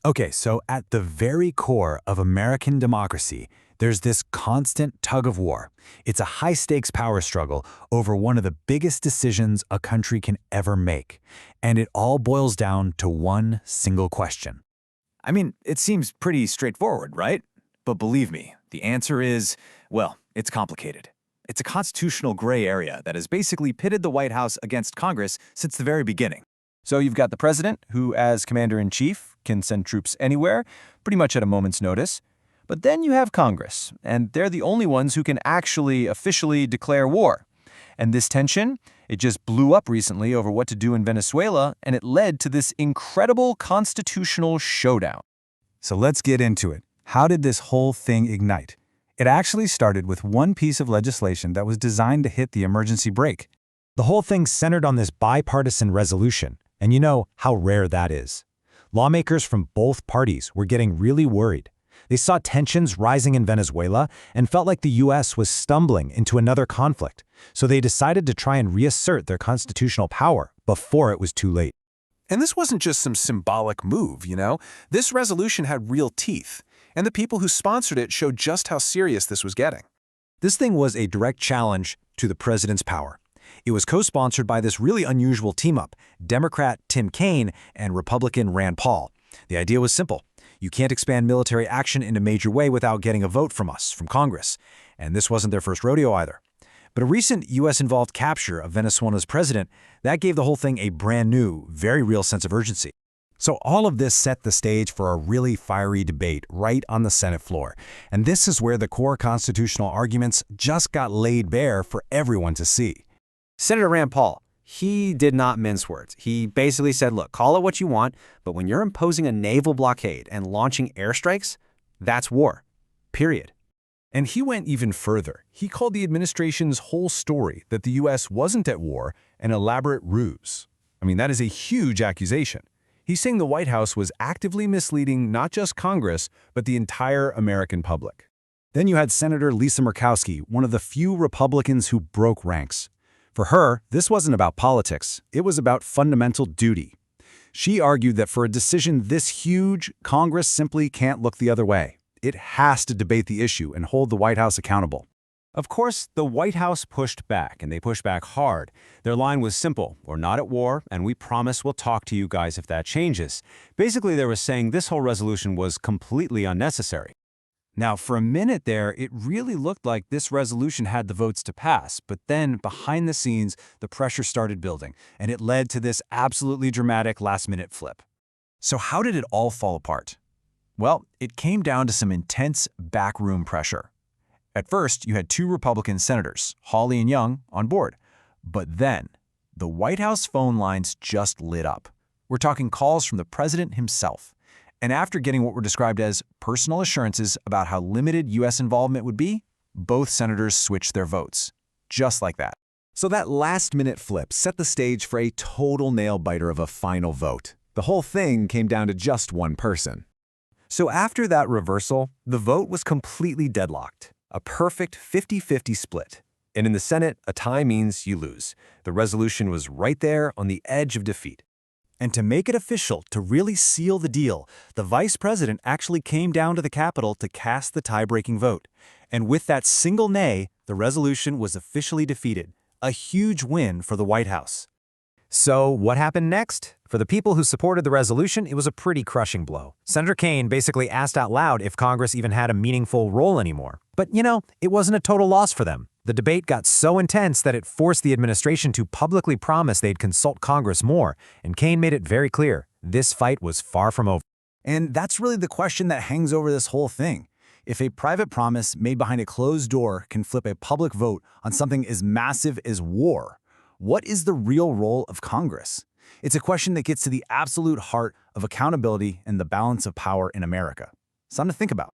Okay, so at the very core of American democracy, there's this constant tug of war. It's a high-stakes power struggle over one of the biggest decisions a country can ever make. And it all boils down to one single question. I mean, it seems pretty straightforward, right? But believe me, the answer is, well, it's complicated. It's a constitutional gray area that has basically pitted the White House against Congress since the very beginning. So you've got the president, who as commander-in-chief can send troops anywhere, pretty much at a moment's notice. But then you have Congress, and they're the only ones who can actually officially declare war. And this tension, it just blew up recently over what to do in Venezuela, and it led to this incredible constitutional showdown. So let's get into it. How did this whole thing ignite? It actually started with one piece of legislation that was designed to hit the emergency brake. The whole thing centered on this bipartisan resolution, and you know how rare that is. Lawmakers from both parties were getting really worried. They saw tensions rising in Venezuela and felt like the U.S. was stumbling into another conflict, so they decided to try and reassert their constitutional power before it was too late. And this wasn't just some symbolic move, you know? This resolution had real teeth, and the people who sponsored it showed just how serious this was getting. This thing was a direct challenge to the president's power. It was co-sponsored by this really unusual team-up, Democrat Tim Kaine and Republican Rand Paul. The idea was simple. You can't expand military action in a major way without getting a vote from us, from Congress. And this wasn't their first rodeo either. But a recent U.S.-involved capture of Venezuela's president, that gave the whole thing a brand new, very real sense of urgency. So all of this set the stage for a really fiery debate right on the Senate floor. And this is where the core constitutional arguments just got laid bare for everyone to see. Senator Rand Paul, he did not mince words. He basically said, look, call it what you want, but when you're imposing a naval blockade and launching airstrikes, that's war. Period. And he went even further. He called the administration's whole story that the U.S. wasn't at war an elaborate ruse. I mean, that is a huge accusation. He's saying the White House was actively misleading not just Congress, but the entire American public. Then you had Senator Lisa Murkowski, one of the few Republicans who broke ranks. For her, this wasn't about politics. It was about fundamental duty. She argued that for a decision this huge, Congress simply can't look the other way. It has to debate the issue and hold the White House accountable. Of course, the White House pushed back, and they pushed back hard. Their line was simple: we're not at war, and we promise we'll talk to you guys if that changes. Basically, they were saying this whole resolution was completely unnecessary. Now, for a minute there, it really looked like this resolution had the votes to pass, but then, behind the scenes, the pressure started building, and it led to this absolutely dramatic last-minute flip. So how did it all fall apart? Well, it came down to some intense backroom pressure. At first, you had two Republican senators, Hawley and Young, on board. But then, the White House phone lines just lit up. We're talking calls from the president himself. And after getting what were described as personal assurances about how limited U.S. involvement would be, both senators switched their votes. Just like that. So that last-minute flip set the stage for a total nail-biter of a final vote. The whole thing came down to just one person. So after that reversal, the vote was completely deadlocked. A perfect 50-50 split. And in the Senate, a tie means you lose. The resolution was right there on the edge of defeat. And to make it official, to really seal the deal, the vice president actually came down to the Capitol to cast the tie-breaking vote. And with that single nay, the resolution was officially defeated. A huge win for the White House. So what happened next? For the people who supported the resolution, it was a pretty crushing blow. Senator Kaine basically asked out loud if Congress even had a meaningful role anymore. But, you know, it wasn't a total loss for them. The debate got so intense that it forced the administration to publicly promise they'd consult Congress more, and Kaine made it very clear this fight was far from over. And that's really the question that hangs over this whole thing. If a private promise made behind a closed door can flip a public vote on something as massive as war, what is the real role of Congress? It's a question that gets to the absolute heart of accountability and the balance of power in America. Something to think about.